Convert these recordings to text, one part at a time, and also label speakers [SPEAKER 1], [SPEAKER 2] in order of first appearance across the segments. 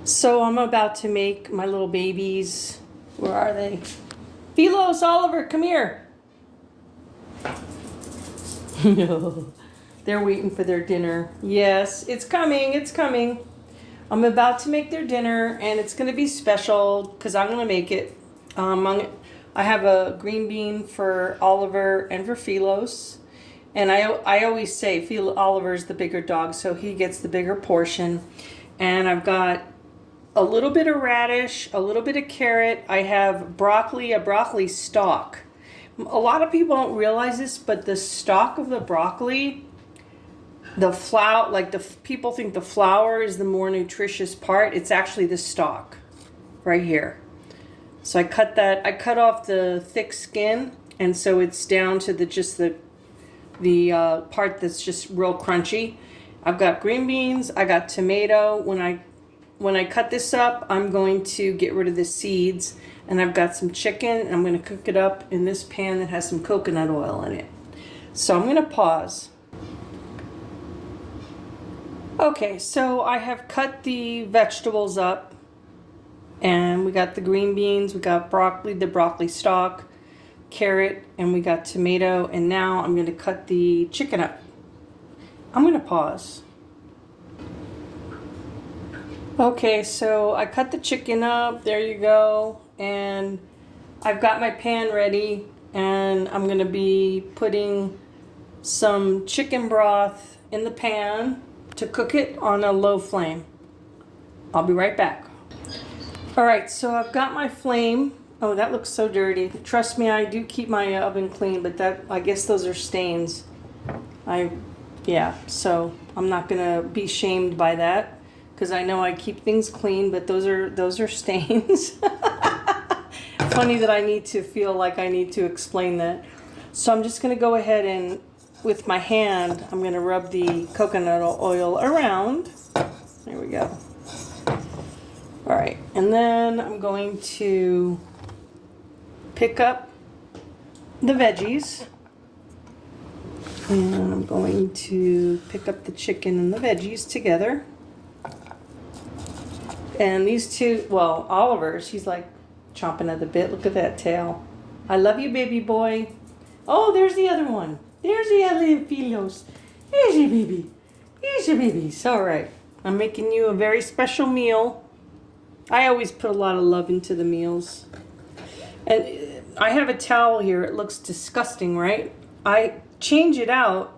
[SPEAKER 1] So I'm about to make my little babies. Where are they? Philos, Oliver, come here. No, they're waiting for their dinner. Yes, it's coming, it's coming. I'm about to make their dinner, and it's going to be special because I'm going to make it. I have a green bean for Oliver and for Philos. And I always say Oliver's the bigger dog, so he gets the bigger portion. And I've got a little bit of radish, a little bit of carrot. I have broccoli, a broccoli stalk. A lot of people don't realize this, but the stalk of the broccoli, the flower, people think the flower is the more nutritious part. It's actually the stalk right here. So I cut off the thick skin, and so it's down to the part that's just real crunchy. I've got green beans, I got tomato. When I cut this up, I'm going to get rid of the seeds, and I've got some chicken, and I'm going to cook it up in this pan that has some coconut oil in it. So I'm going to pause. Okay, so I have cut the vegetables up, and we got the green beans, we got broccoli, the broccoli stalk, carrot, and we got tomato, and now I'm going to cut the chicken up. I'm going to pause. Okay, so I cut the chicken up, there you go, and I've got my pan ready, and I'm going to be putting some chicken broth in the pan to cook it on a low flame. I'll be right back. Alright, so I've got my flame. Oh, that looks so dirty. Trust me, I do keep my oven clean, but I guess those are stains. So I'm not gonna be shamed by that because I know I keep things clean, but those are stains. Funny that I need to feel like I need to explain that. So I'm just gonna go ahead and with my hand, I'm gonna rub the coconut oil around. There we go. All right, and then I'm going to pick up the veggies, and I'm going to pick up the chicken and the veggies together. And these two, well, Oliver's, he's like chomping at the bit. Look at that tail. I love you, baby boy. Oh, there's the other one. There's the other Philos. Here's your baby. Here's your babies. All right, I'm making you a very special meal. I always put a lot of love into the meals. And I have a towel here. It looks disgusting, right? I change it out,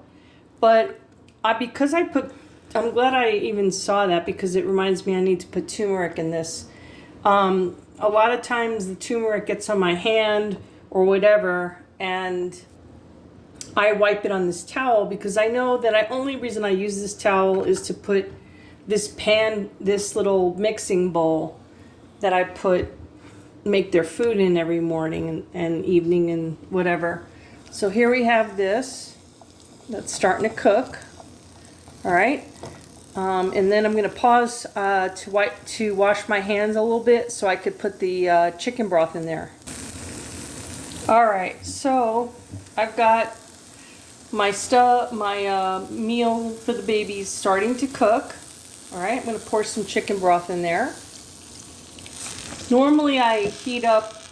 [SPEAKER 1] but I'm glad I even saw that because it reminds me I need to put turmeric in this. A lot of times the turmeric gets on my hand or whatever, and I wipe it on this towel because I know that the only reason I use this towel is to put this little mixing bowl that I make their food in every morning and evening and whatever. So here we have this that's starting to cook. All right, and then I'm going to pause to wash my hands a little bit so I could put the chicken broth in there. All right, so I've got my meal for the babies starting to cook. All right, I'm going to pour some chicken broth in there. Normally I heat up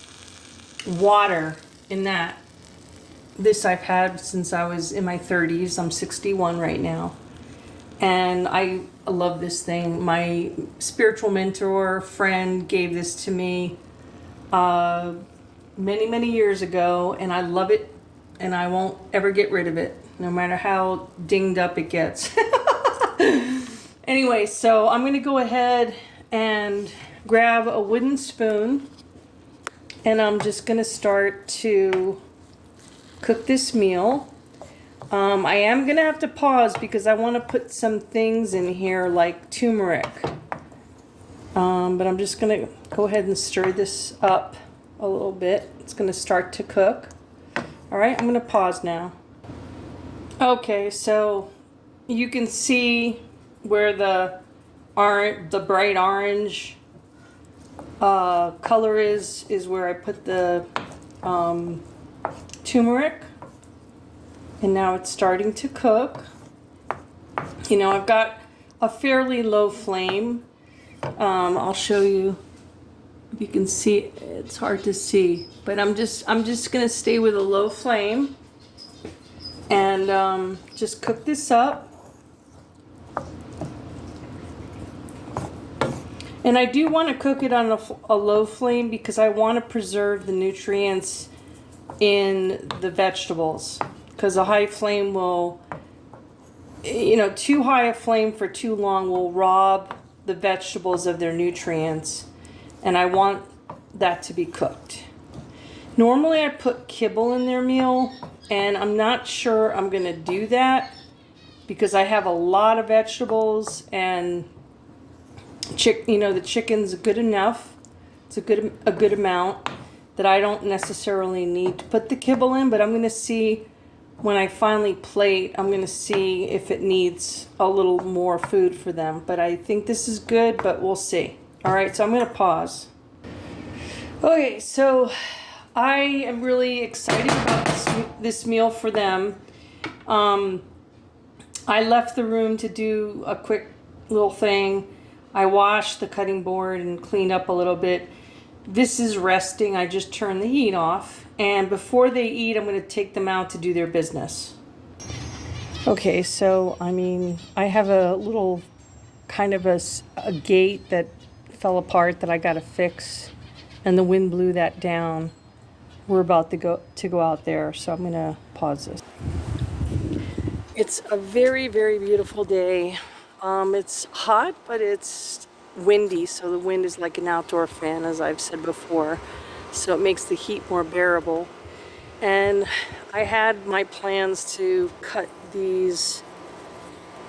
[SPEAKER 1] water in that. This I've had since I was in my 30s. I'm 61 right now. And I love this thing. My spiritual mentor friend gave this to me many, many years ago, and I love it, and I won't ever get rid of it, no matter how dinged up it gets. Anyway, so I'm going to go ahead and grab a wooden spoon, and I'm just going to start to cook this meal. I am going to have to pause because I want to put some things in here like turmeric. But I'm just going to go ahead and stir this up a little bit. It's going to start to cook. All right, I'm going to pause now. Okay, so you can see where the bright orange color is where I put the turmeric, and now it's starting to cook. You know, I've got a fairly low flame I'll show you if you can see. It's hard to see, but I'm just gonna stay with a low flame and just cook this up. And I do want to cook it on a low flame because I want to preserve the nutrients in the vegetables, because a high flame will, too high a flame for too long will rob the vegetables of their nutrients, and I want that to be cooked. Normally I put kibble in their meal, and I'm not sure I'm going to do that because I have a lot of vegetables, and the chicken's good enough. It's a good amount that I don't necessarily need to put the kibble in, but I'm going to see when I finally plate, I'm going to see if it needs a little more food for them. But I think this is good, but we'll see. All right, so I'm going to pause. Okay, so I am really excited about this meal for them. I left the room to do a quick little thing. I washed the cutting board and cleaned up a little bit. This is resting. I just turned the heat off. And before they eat, I'm going to take them out to do their business. Okay, so, I have a little kind of a gate that fell apart that I got to fix. And the wind blew that down. We're about to go out there, so I'm going to pause this. It's a very, very beautiful day. It's hot, but it's windy, so the wind is like an outdoor fan, as I've said before, so it makes the heat more bearable. And I had my plans to cut these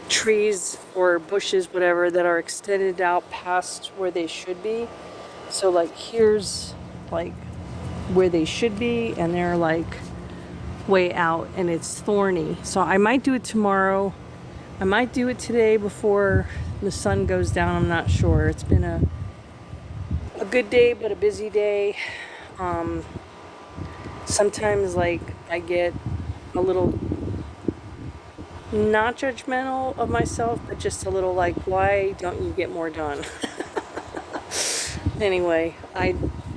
[SPEAKER 1] trees or bushes, whatever, that are extended out past where they should be. So like here's like where they should be, and they're like way out, and it's thorny. So I might do it tomorrow. I might do it today before the sun goes down. I'm not sure. It's been a good day, but a busy day. Sometimes like I get a little not judgmental of myself, but just a little like, why don't you get more done? Anyway, I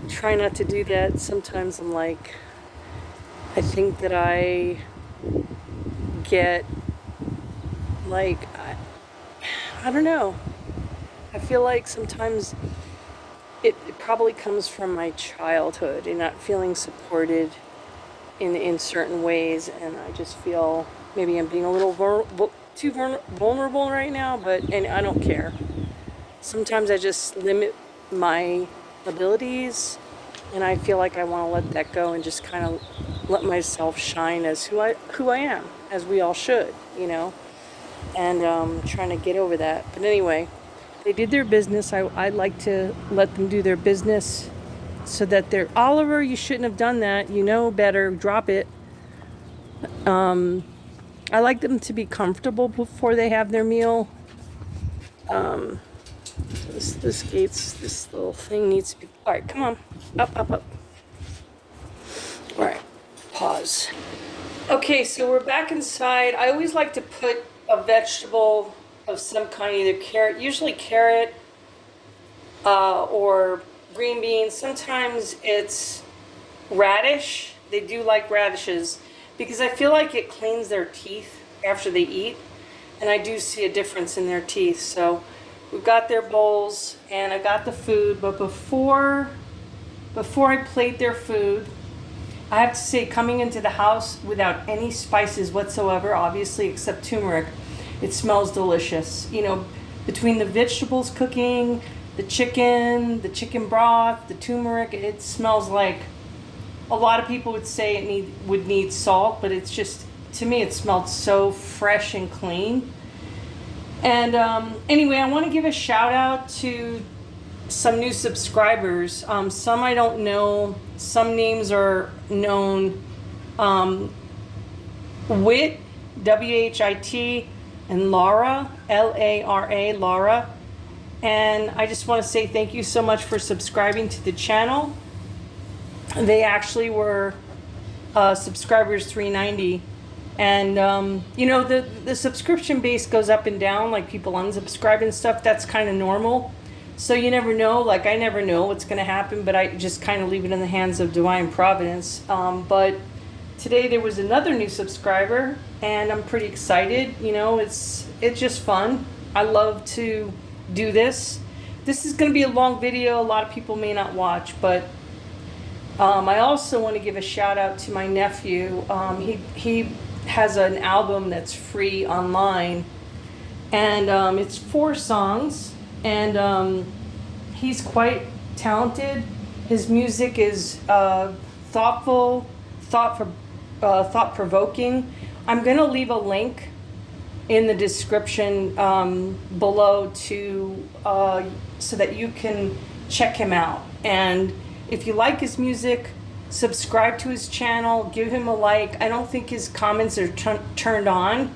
[SPEAKER 1] try not to do that. Sometimes I'm like, I think that I get like, I don't know. I feel like sometimes it probably comes from my childhood and not feeling supported in certain ways, and I just feel maybe I'm being a little too vulnerable right now, and I don't care. Sometimes I just limit my abilities, and I feel like I want to let that go and just kind of let myself shine as who I am, as we all should, and trying to get over that. But anyway, they did their business. I like to let them do their business so that they're, Oliver, you shouldn't have done that. You know better. Drop it. I like them to be comfortable before they have their meal. This little thing needs to be, all right, come on, up. All right, pause. Okay, so we're back inside. I always like to put a vegetable of some kind, either carrot, usually carrot, or green beans. Sometimes it's radish. They do like radishes because I feel like it cleans their teeth after they eat, and I do see a difference in their teeth. So we've got their bowls and I got the food, but before I plate their food, I have to say, coming into the house without any spices whatsoever, obviously, except turmeric, it smells delicious. Between the vegetables cooking, the chicken broth, the turmeric, it smells like, a lot of people would say it would need salt, but it's just, to me, it smelled so fresh and clean. And anyway, I want to give a shout out to some new subscribers. Some I don't know. Some names are known. Whit, W-H-I-T, and Lara, L-A-R-A, Lara. And I just want to say thank you so much for subscribing to the channel. They actually were subscribers 390. And, the subscription base goes up and down, like people unsubscribe and stuff. That's kind of normal. So you never know, like I never know what's going to happen, but I just kind of leave it in the hands of divine providence. But today there was another new subscriber, and I'm pretty excited. You know, it's just fun. I love to do this. This is going to be a long video. A lot of people may not watch, but I also want to give a shout out to my nephew. He has an album that's free online, and it's 4 songs. And he's quite talented. His music is thoughtful, thought-provoking. I'm going to leave a link in the description below to so that you can check him out. And if you like his music, subscribe to his channel, give him a like. I don't think his comments are turned on,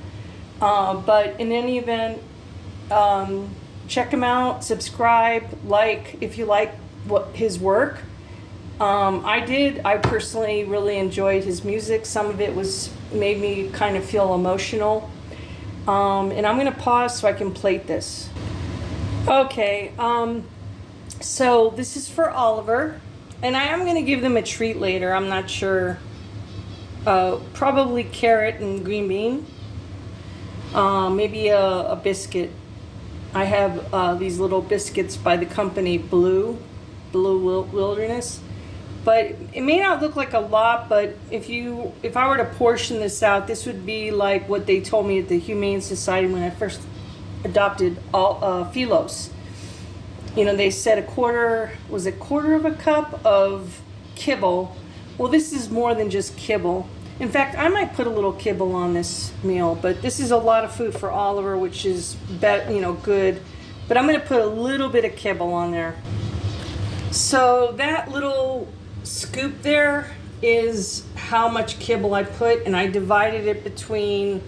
[SPEAKER 1] but in any event, check him out, subscribe, like if you like his work. I personally really enjoyed his music. Some of it made me kind of feel emotional. And I'm gonna pause so I can plate this. Okay, so this is for Oliver, and I am gonna give them a treat later. I'm not sure. Probably carrot and green bean. Maybe a biscuit. I have these little biscuits by the company Blue Wilderness, but it may not look like a lot, but if I were to portion this out, this would be like what they told me at the Humane Society when I first adopted Philos. You know, they said a quarter of a cup of kibble. Well, this is more than just kibble. In fact, I might put a little kibble on this meal, but this is a lot of food for Oliver, which is good. But I'm going to put a little bit of kibble on there. So that little scoop there is how much kibble I put, and I divided it between,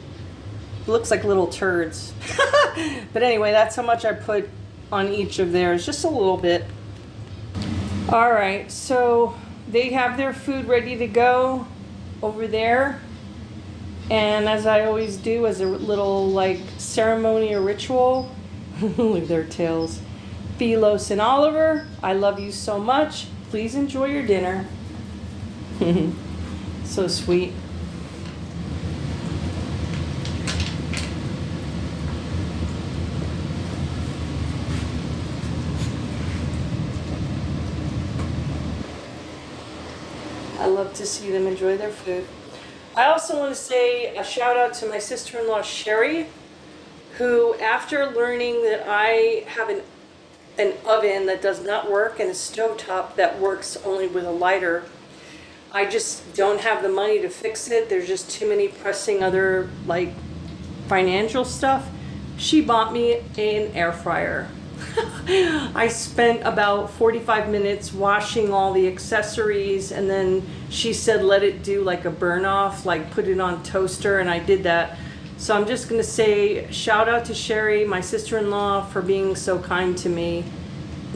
[SPEAKER 1] looks like little turds. But anyway, that's how much I put on each of theirs, just a little bit. All right, so they have their food ready to go over there, and as I always do, as a little like ceremony or ritual, look at their tails. Philos and Oliver, I love you so much. Please enjoy your dinner. So sweet. I love to see them enjoy their food. I also want to say a shout out to my sister-in-law Sherry, who, after learning that I have an oven that does not work and a stovetop that works only with a lighter, I just don't have the money to fix it. There's just too many pressing other like financial stuff. She bought me an air fryer. I spent about 45 minutes washing all the accessories, and then she said let it do like a burn off, like put it on toaster, and I did that. So I'm just gonna say shout out to Sherry, my sister-in-law, for being so kind to me,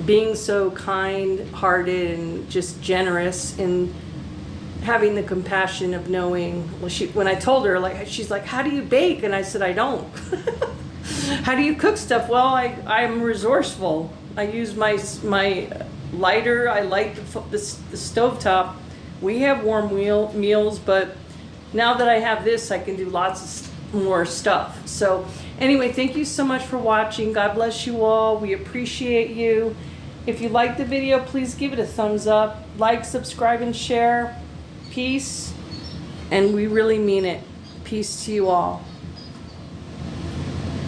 [SPEAKER 1] being so kind-hearted and just generous, and having the compassion of knowing. Well, when I told her, like, she's like, how do you bake? And I said, I don't. How do you cook stuff? Well, I'm resourceful. I use my lighter. I light the stovetop. We have warm meals, but now that I have this, I can do lots of more stuff. So anyway, thank you so much for watching. God bless you all. We appreciate you. If you liked the video, please give it a thumbs up. Like, subscribe, and share. Peace. And we really mean it. Peace to you all.